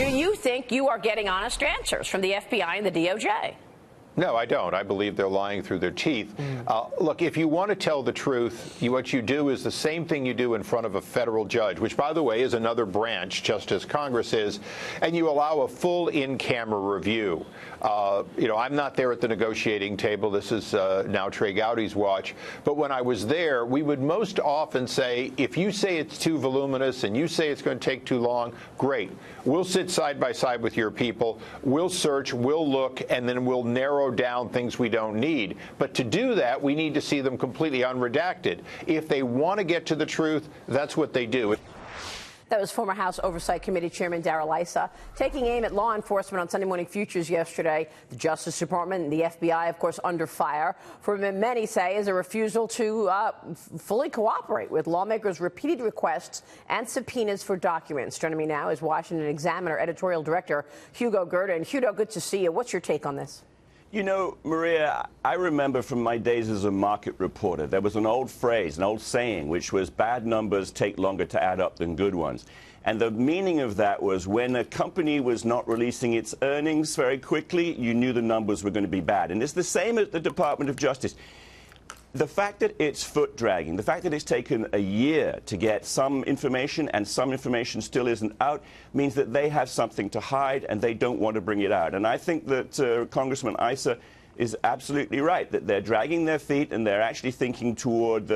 Do you think you are getting honest answers from the FBI and the DOJ? No, I don't. I believe they're lying through their teeth. Look, if you want to tell the truth, what you do is the same thing you do in front of a federal judge, which, by the way, is another branch, just as Congress is, and you allow a full in-camera review. I'm not there at the negotiating table. This is now Trey Gowdy's watch. But when I was there, we would most often say, if you say it's too voluminous and you say it's going to take too long, great. We'll sit side by side with your people. We'll search, we'll look, and then we'll narrow down things we don't need. But to do that, we need to see them completely unredacted. If they want to get to the truth, that's what they do. That was former House Oversight Committee Chairman Darrell Issa taking aim at law enforcement on Sunday Morning Futures yesterday. The Justice Department and the FBI, of course, under fire for what many say is a refusal to fully cooperate with lawmakers' repeated requests and subpoenas for documents. Joining me now is Washington Examiner editorial director Hugo Gurdon. Hugo, good to see you. What's your take on this? You know, Maria, I remember from my days as a market reporter, there was an old phrase, an old saying, which was bad numbers take longer to add up than good ones. And the meaning of that was when a company was not releasing its earnings very quickly, you knew the numbers were going to be bad. And it's the same at the Department of Justice. The fact that it's foot dragging, the fact that it's taken a year to get some information and some information still isn't out means that they have something to hide and they don't want to bring it out. And I think that Congressman Issa is absolutely right, that they're dragging their feet and they're actually thinking toward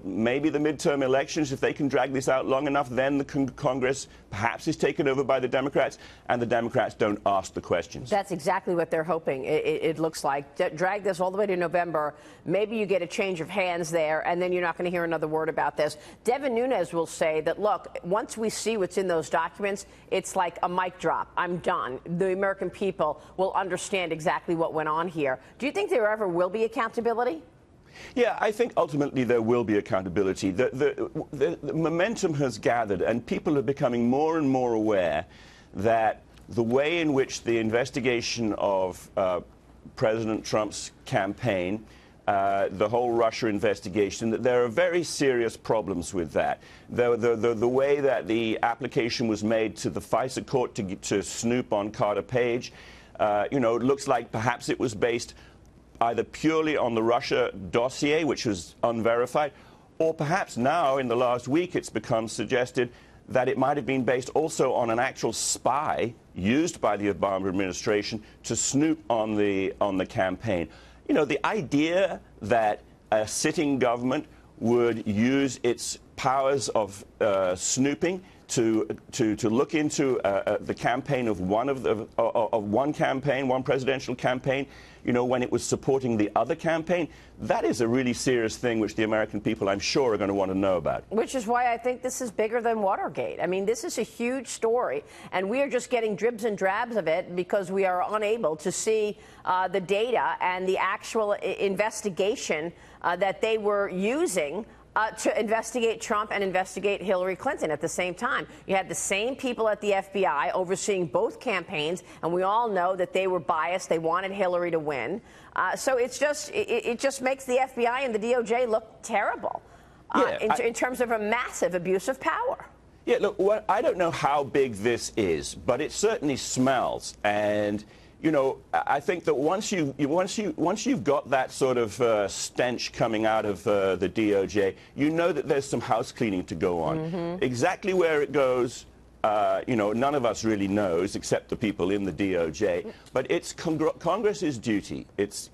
maybe the midterm elections. If they can drag this out long enough, then the Congress perhaps is taken over by the Democrats and the Democrats don't ask the questions. That's exactly what they're hoping. It looks like. Drag this all the way to November. Maybe you get a change of hands there and then you're not going to hear another word about this. Devin Nunes will say that, look, once we see what's in those documents, it's like a mic drop. I'm done. The American people will understand exactly what went on here. Do you think there ever will be accountability? Yeah, I think ultimately there will be accountability. The momentum has gathered, and people are becoming more and more aware that the way in which the investigation of President Trump's campaign, the whole Russia investigation, that there are very serious problems with that. The way that the application was made to the FISA court to snoop on Carter Page, it looks like perhaps it was based either purely on the Russia dossier, which was unverified, or perhaps now in the last week it's become suggested that it might have been based also on an actual spy used by the Obama administration to snoop on the campaign. You know, the idea that a sitting government would use its powers of snooping to look into the campaign of one presidential campaign, when it was supporting the other campaign, that is a really serious thing which the American people, I'm sure, are going to want to know about. Which is why I think this is bigger than Watergate. I mean, this is a huge story, and we are just getting dribs and drabs of it because we are unable to see the data and the actual investigation that they were using to investigate Trump and investigate Hillary Clinton at the same time. You had the same people at the FBI overseeing both campaigns, and we all know that they were biased. They wanted Hillary to win. So it just makes the FBI and the DOJ look terrible in terms of a massive abuse of power. Yeah, look, I don't know how big this is, but it certainly smells. And I think that once you've got that sort of stench coming out of the DOJ, you know that there's some house cleaning to go on. Mm-hmm. Exactly where it goes, none of us really knows except the people in the DOJ. But it's Congress's duty, it's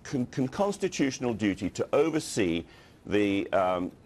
constitutional duty to oversee the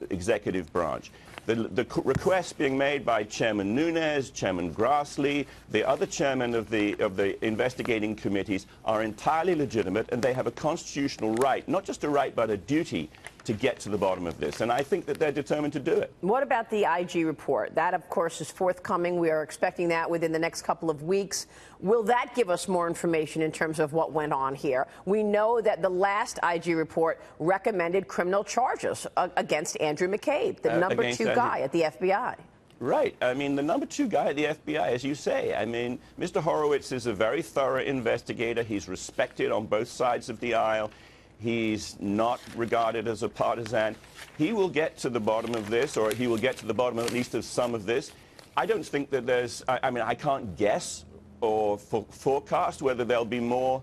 executive branch. The requests being made by Chairman Nunes, Chairman Grassley, the other chairman of the investigating committees are entirely legitimate, and they have a constitutional right, not just a right, but a duty to get to the bottom of this. And I think that they're determined to do it. What about the IG report? That, of course, is forthcoming. We are expecting that within the next couple of weeks. Will that give us more information in terms of what went on here? We know that the last IG report recommended criminal charges against Andrew McCabe, the number two guy at the FBI. Right. I mean, the number two guy at the FBI, as you say. I mean, Mr. Horowitz is a very thorough investigator. He's respected on both sides of the aisle. He's not regarded as a partisan. He will get to the bottom of this, or he will get to the bottom at least of some of this. I don't think that there's, I mean, I can't guess or forecast whether there'll be more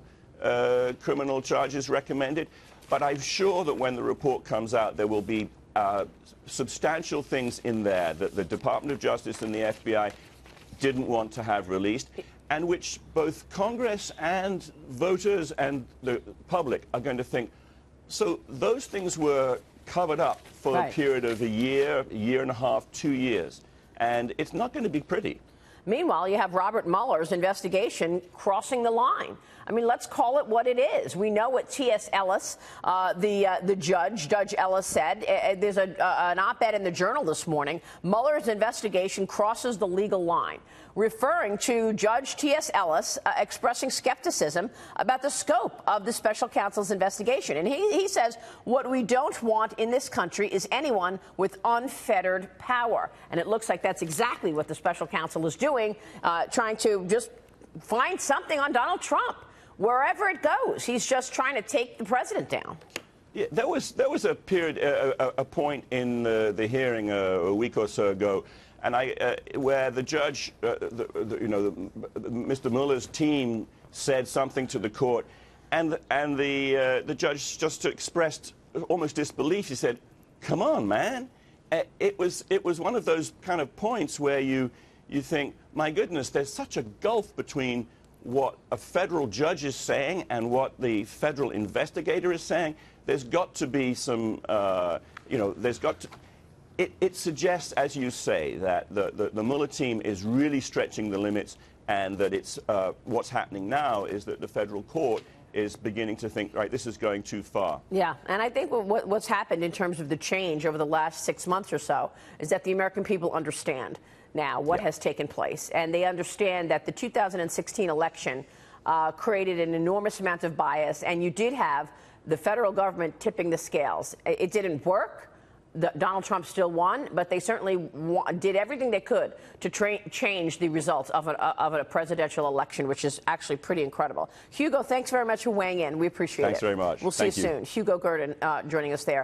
criminal charges recommended. But I'm sure that when the report comes out, there will be substantial things in there that the Department of Justice and the FBI didn't want to have released, and which both Congress and voters and the public are going to think, so those things were covered up for a period of a year and a half, 2 years, and it's not going to be pretty. Meanwhile, you have Robert Mueller's investigation crossing the line. I mean, let's call it what it is. We know what T.S. Ellis, the Judge Ellis, said. There's an op-ed in the Journal this morning. Mueller's investigation crosses the legal line, referring to Judge T.S. Ellis expressing skepticism about the scope of the special counsel's investigation. And he says what we don't want in this country is anyone with unfettered power. And it looks like that's exactly what the special counsel is doing, trying to just find something on Donald Trump. Wherever it goes, he's just trying to take the president down. Yeah, there was a period, a point in the hearing a week or so ago, and where the judge, Mr. Mueller's team said something to the court, and the judge just expressed almost disbelief. He said, "Come on, man." It was one of those kind of points where you think, my goodness, there's such a gulf between what a federal judge is saying and what the federal investigator is saying. There's got to be some, there's got to. It suggests, as you say, that the Mueller team is really stretching the limits, and that it's what's happening now is that the federal court is beginning to think, right, this is going too far. Yeah, and I think what's happened in terms of the change over the last 6 months or so is that the American people understand now what has taken place, and they understand that the 2016 election created an enormous amount of bias, and you did have the federal government tipping the scales. It didn't work. Donald Trump still won, but they certainly did everything they could to change the results of a presidential election, which is actually pretty incredible. Hugo, thanks very much for weighing in. We appreciate it. Thanks very much. We'll see you soon. Hugo Gurdon joining us there.